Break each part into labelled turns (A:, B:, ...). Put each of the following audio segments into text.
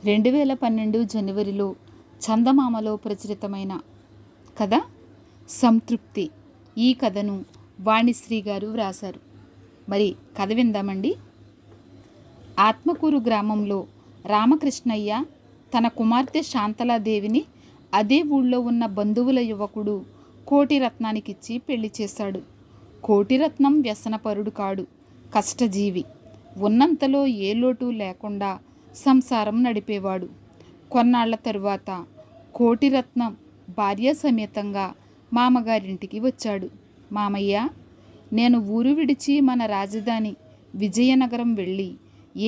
A: 2012 జనవరిలో చందమామలో ప్రచురితమైన కథ సంతృప్తి. ఈ కథను వాణిశ్రీ గారు వ్రాశారు. మరి కథ విందామండి. ఆత్మకూరు గ్రామంలో రామకృష్ణయ్య తన కుమార్తె శాంతలాదేవిని అదే ఊళ్ళో ఉన్న బంధువుల యువకుడు కోటిరత్నానికిచ్చి పెళ్లి చేశాడు. కోటిరత్నం వ్యసనపరుడు కాడు, కష్టజీవి. ఉన్నంతలో ఏ లోటు లేకుండా సంసారం నడిపేవాడు. కొన్నాళ్ల తరువాత కోటిరత్నం భార్య సమేతంగా మామగారింటికి వచ్చాడు. మామయ్య, నేను ఊరు విడిచి మన రాజధాని విజయనగరం వెళ్ళి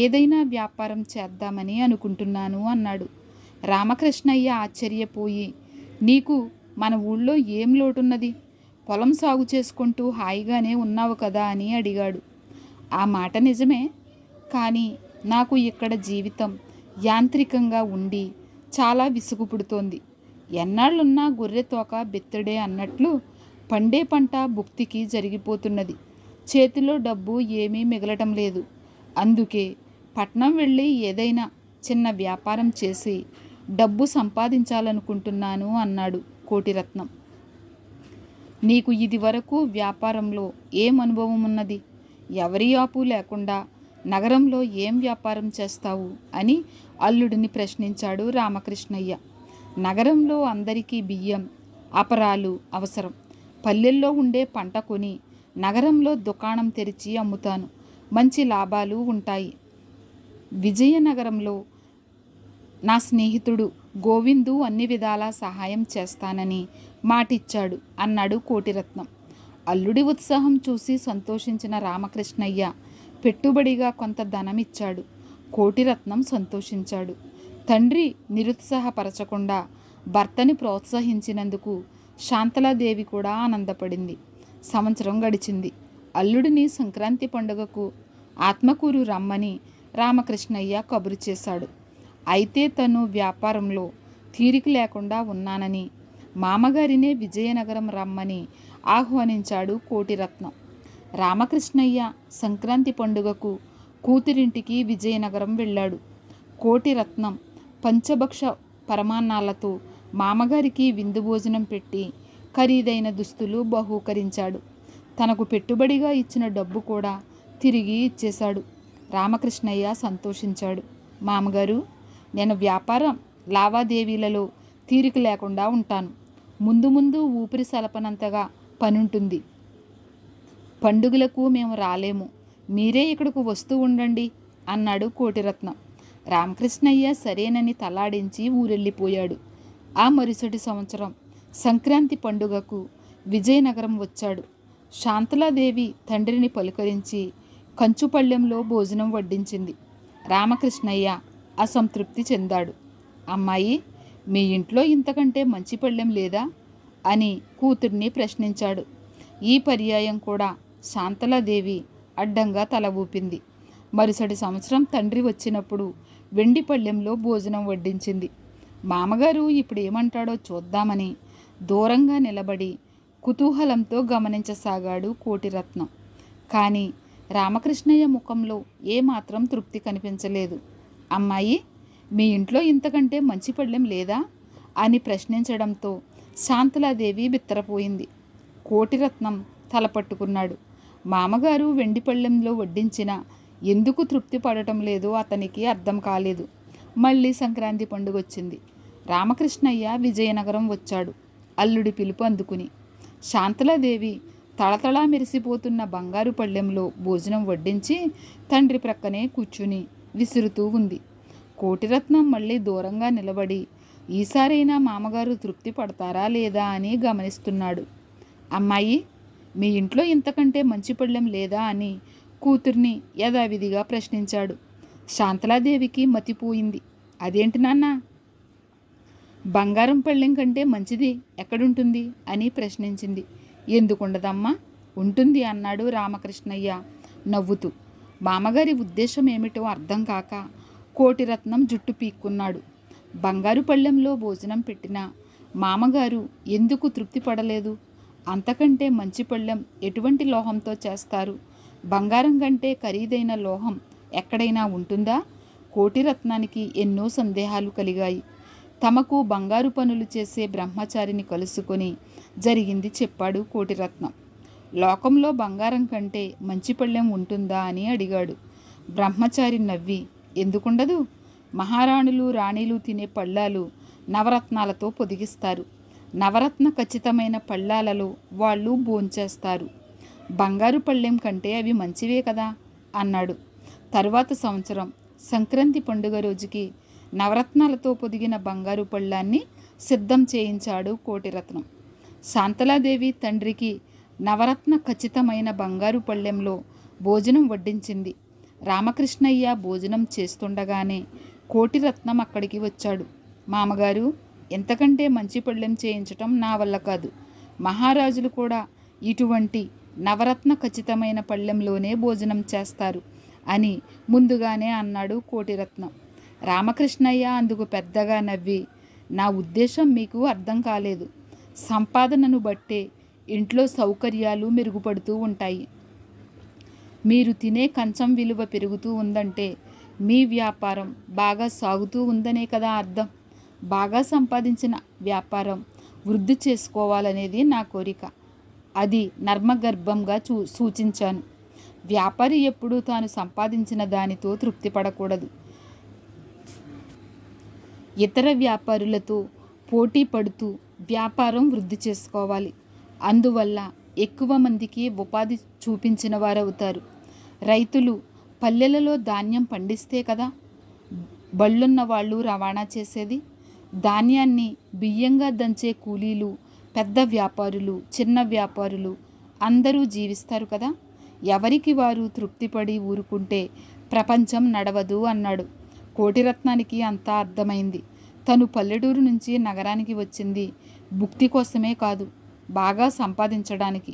A: ఏదైనా వ్యాపారం చేద్దామని అనుకుంటున్నాను అన్నాడు. రామకృష్ణయ్య ఆశ్చర్యపోయి, నీకు మన ఊళ్ళో ఏం లోటున్నది? పొలం సాగు చేసుకుంటూ హాయిగానే ఉన్నావు కదా అని అడిగాడు. ఆ మాట నిజమే, కానీ నాకు ఇక్కడ జీవితం యాంత్రికంగా ఉండి చాలా విసుగు పుడుతోంది. ఎన్నాళ్ళున్నా గొర్రె తోక బెత్తడే అన్నట్లు పండే పంట భుక్తికి జరిగిపోతున్నది. చేతిలో డబ్బు ఏమీ మిగలటం లేదు. అందుకే పట్నం వెళ్ళి ఏదైనా చిన్న వ్యాపారం చేసి డబ్బు సంపాదించాలనుకుంటున్నాను అన్నాడు కోటిరత్నం. నీకు ఇది వరకు వ్యాపారంలో ఏం అనుభవం ఉన్నది? ఎవరి ఆపు లేకుండా నగరంలో ఏం వ్యాపారం చేస్తావు అని అల్లుడిని ప్రశ్నించాడు రామకృష్ణయ్య. నగరంలో అందరికీ బియ్యం, అపరాలు అవసరం. పల్లెల్లో ఉండే పంట కొని నగరంలో దుకాణం తెరిచి అమ్ముతాను. మంచి లాభాలు ఉంటాయి. విజయనగరంలో నా స్నేహితుడు గోవిందు అన్ని విధాలా సహాయం చేస్తానని మాటిచ్చాడు అన్నాడు కోటిరత్నం. అల్లుడి ఉత్సాహం చూసి సంతోషించిన రామకృష్ణయ్య పెట్టుబడిగా కొంత ధనం ఇచ్చాడు. కోటిరత్నం సంతోషించాడు. తండ్రి నిరుత్సాహపరచకుండా భర్తని ప్రోత్సహించినందుకు శాంతలాదేవి కూడా ఆనందపడింది. సంవత్సరం గడిచింది. అల్లుడిని సంక్రాంతి పండుగకు ఆత్మకూరు రమ్మని రామకృష్ణయ్య కబురు చేశాడు. అయితే తను వ్యాపారంలో తీరిక లేకుండా ఉన్నానని మామగారినే విజయనగరం రమ్మని ఆహ్వానించాడు కోటిరత్నం. రామకృష్ణయ్య సంక్రాంతి పండుగకు కూతురింటికి విజయనగరం వెళ్ళాడు. కోటిరత్నం పంచభక్ష పరమాన్నాలతో మామగారికి విందు భోజనం పెట్టి ఖరీదైన దుస్తులు బహూకరించాడు. తనకు పెట్టుబడిగా ఇచ్చిన డబ్బు కూడా తిరిగి ఇచ్చేశాడు. రామకృష్ణయ్య సంతోషించాడు. మామగారు, నేను వ్యాపారం లావాదేవీలలో తీరిక లేకుండా ఉంటాను. ముందు ముందు ఊపిరి సలపనంతగా పనుంటుంది. పండుగలకు మేము రాలేము. మీరే ఇక్కడకు వస్తూ ఉండండి అన్నాడు కోటిరత్నం. రామకృష్ణయ్య సరేనని తలాడించి ఊరెళ్ళిపోయాడు. ఆ మరుసటి సంవత్సరం సంక్రాంతి పండుగకు విజయనగరం వచ్చాడు. శాంతలాదేవి తండ్రిని పలుకరించి కంచుపళ్ళెంలో భోజనం వడ్డించింది. రామకృష్ణయ్య అసంతృప్తి చెందాడు. అమ్మాయి, మీ ఇంట్లో ఇంతకంటే మంచి పళ్ళెం లేదా అని కూతుర్ని ప్రశ్నించాడు. ఈ పర్యాయం కూడా శాంతలాదేవి అడ్డంగా తల ఊపింది. మరుసటి సంవత్సరం తండ్రి వచ్చినప్పుడు వెండి పళ్ళెంలో భోజనం వడ్డించింది. మామగారు ఇప్పుడు ఏమంటాడో చూద్దామని దూరంగా నిలబడి కుతూహలంతో గమనించసాగాడు కోటిరత్నం. కానీ రామకృష్ణయ్య ముఖంలో ఏమాత్రం తృప్తి కనిపించలేదు. అమ్మాయి, మీ ఇంట్లో ఇంతకంటే మంచి పళ్ళెం లేదా అని ప్రశ్నించడంతో శాంతలాదేవి బిత్తరపోయింది. కోటిరత్నం తలపట్టుకున్నాడు. మామగారు వెండి పళ్ళెంలో వడ్డించిన ఎందుకు తృప్తి పడటం లేదో అతనికి అర్థం కాలేదు. మళ్ళీ సంక్రాంతి పండుగ వచ్చింది. రామకృష్ణయ్య విజయనగరం వచ్చాడు అల్లుడి పిలుపు అందుకుని. శాంతలాదేవి తళతళా మెరిసిపోతున్న బంగారు పళ్ళెంలో భోజనం వడ్డించి తండ్రి ప్రక్కనే కూర్చుని విసురుతూ ఉంది. కోటిరత్నం మళ్ళీ దూరంగా నిలబడి ఈసారైనా మామగారు తృప్తి పడతారా లేదా అని గమనిస్తున్నాడు. అమ్మాయి, మీ ఇంట్లో ఇంతకంటే మంచి పళ్ళెం లేదా అని కూతుర్ని యథావిధిగా ప్రశ్నించాడు. శాంతలాదేవికి మతిపోయింది. అదేంటి నాన్న, బంగారం పళ్ళెం కంటే మంచిది ఎక్కడుంటుంది అని ప్రశ్నించింది. ఎందుకుండదమ్మా, ఉంటుంది అన్నాడు రామకృష్ణయ్య నవ్వుతూ. మామగారి ఉద్దేశం ఏమిటో అర్థం కాక కోటిరత్నం జుట్టు పీక్కున్నాడు. బంగారు పళ్ళెంలో భోజనం పెట్టినా మామగారు ఎందుకు తృప్తి పడలేదు? అంతకంటే మంచి పళ్ళెం ఎటువంటి లోహంతో చేస్తారు? బంగారం కంటే ఖరీదైన లోహం ఎక్కడైనా ఉంటుందా? కోటిరత్నానికి ఎన్నో సందేహాలు కలిగాయి. తమకు బంగారు పనులు చేసే బ్రహ్మచారిని కలుసుకొని జరిగింది చెప్పాడు కోటిరత్నం. లోకంలో బంగారం కంటే మంచి పళ్ళెం ఉంటుందా అని అడిగాడు. బ్రహ్మచారి నవ్వి, ఎందుకుండదు? మహారాణులు రాణిలు తినే పళ్ళాలు నవరత్నాలతో పొదిగిస్తారు. నవరత్న ఖచ్చితమైన పళ్ళాలలో వాళ్ళు భోంచేస్తారు. బంగారు పళ్ళెం కంటే అవి మంచివే కదా అన్నాడు. తరువాత సంవత్సరం సంక్రాంతి పండుగ రోజుకి నవరత్నాలతో పొదిగిన బంగారు పళ్ళాన్ని సిద్ధం చేయించాడు కోటిరత్నం. శాంతలాదేవి తండ్రికి నవరత్న ఖచ్చితమైన బంగారు పళ్ళెంలో భోజనం వడ్డించింది. రామకృష్ణయ్య భోజనం చేస్తుండగానే కోటిరత్నం అక్కడికి వచ్చాడు. మామగారు, ఎంతకంటే మంచి పళ్ళెం చేయించటం నా వల్ల కాదు. మహారాజులు కూడా ఇటువంటి నవరత్న ఖచ్చితమైన పళ్ళెంలోనే భోజనం చేస్తారు అని ముందుగానే అన్నాడు కోటిరత్నం. రామకృష్ణయ్య అందుకు పెద్దగా నవ్వి, నా ఉద్దేశం మీకు అర్థం కాలేదు. సంపాదనను బట్టే ఇంట్లో సౌకర్యాలు మెరుగుపడుతూ ఉంటాయి. మీరు తినే కంచం విలువ పెరుగుతూ ఉందంటే మీ వ్యాపారం బాగా సాగుతూ ఉందనే కదా అర్థం. బాగా సంపాదించిన వ్యాపారం వృద్ధి చేసుకోవాలనేది నా కోరిక. అది నర్మగర్భంగా సూచించాను. వ్యాపారి ఎప్పుడూ తాను సంపాదించిన దానితో తృప్తి పడకూడదు. ఇతర వ్యాపారులతో పోటీ పడుతూ వ్యాపారం వృద్ధి చేసుకోవాలి. అందువల్ల ఎక్కువ మందికి ఉపాధి చూపించిన వారవుతారు. రైతులు పల్లెలలో ధాన్యం పండిస్తే కదా బళ్ళున్న వాళ్ళు రవాణా చేసేది. ధాన్యాన్ని బియ్యంగా దంచే కూలీలు, పెద్ద వ్యాపారులు, చిన్న వ్యాపారులు అందరూ జీవిస్తారు కదా. ఎవరికి వారు తృప్తిపడి ఊరుకుంటే ప్రపంచం నడవదు అన్నాడు. కోటిరత్నానికి అంతా అర్థమైంది. తను పల్లెటూరు నుంచి నగరానికి వచ్చింది భుక్తి కోసమే కాదు, బాగా సంపాదించడానికి,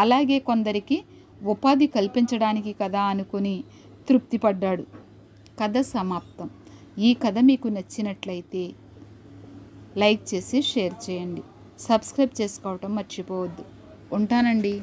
A: అలాగే కొందరికి ఉపాధి కల్పించడానికి కదా అనుకుని తృప్తిపడ్డాడు. కథ సమాప్తం. ఈ కథ మీకు నచ్చినట్లయితే లైక్ చేసి షేర్ చేయండి. సబ్స్క్రైబ్ చేసుకోవటం మర్చిపోవద్దు. ఉంటానండి.